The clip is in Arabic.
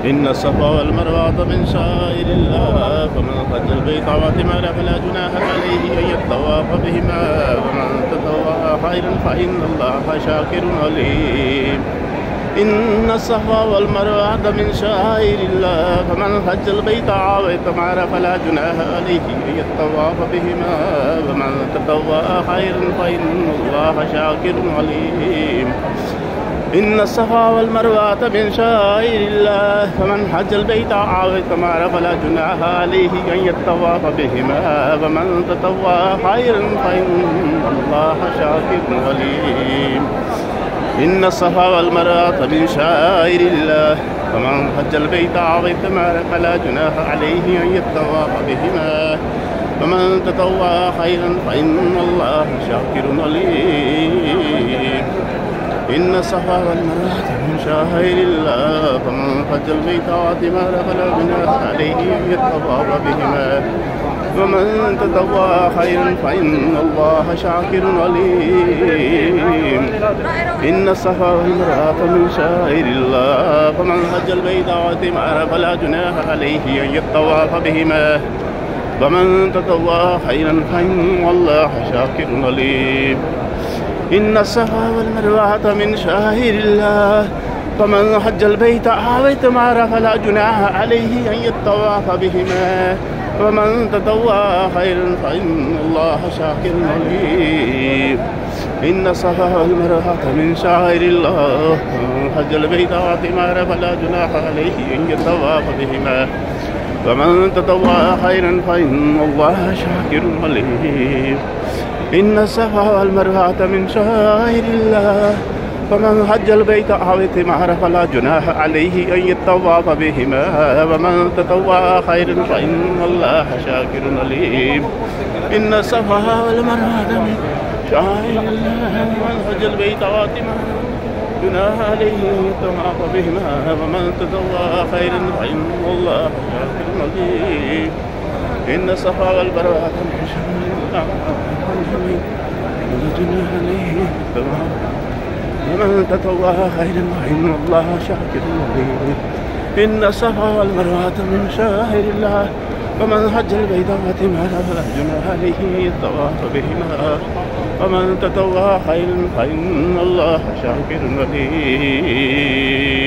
إن الصفا والمروة من شعائر الله فمن حج البيت واعتمر فلا جناح عليه أن يطوف بهما ومن تطوع خيرا فإن الله شاكر عليم. إن الصفا والمروة من شعائر الله فمن حج البيت واعتمر فلا جناح عليه أن يطوف بهما ومن تطوع خيرا فإن الله شاكر عليم. إن الصفا والمروة من شعائر الله فمن حج البيت أو اعتمر فلا جناح عليه أن يطوف بهما ومن تطوع خيرا فإن الله شاكر عليم. إن الصفا والمروة من شعائر الله فمن حج البيت أو اعتمر فلا جناح عليه أن يطوف بهما ومن تطوع خيرا فإن الله شاكر عليم. إن الصفا والمروة من شعائر الله فمن حج البيت واعتمر فلا جناح عليه أن يطوف بهما ومن تطوع خيرا فإن الله شاكر عليم. إن الصفا والمروة من شعائر الله فمن حج البيت واعتمر فلا جناح عليه أن يطوف بهما ومن تطوع خيرا فإن الله شاكر عليم. إن الصفا والمروة من شعائر الله فمن حج البيت أو اعتمر فلا جناح عليه أن يطوف بهما ومن تطوع خيرا فإن الله شاكر عليم. إن الصفا والمروة من شعائر الله فمن حج البيت أو اعتمر فلا جناح عليه أن يطوف بهما ومن تطوع خيرا فإن الله شاكر عليم. إن الصفا والمروة من شعائر الله فمن حج البيت أو اعتمر فلا جناح عليه أن يطوف بهما ومن تطوع خيرا فإن الله شاكر عليم. إن الصفا والمروة من شعائر الله فمن حج البيت أو اعتمر جناح عليه أن يطوف بهما ومن تطوع خيرا فإن الله شاكر عليم. إن الصفا والمروة من شعائر الله ومن تطوع خيرا فإن الله شاكر عليم. إن الصفا والمروة من شعائر الله فمن حج البيت واعتمر فلا جناح عليه الطواف بهما ومن تطوع خيرا فإن الله شاكر عليم.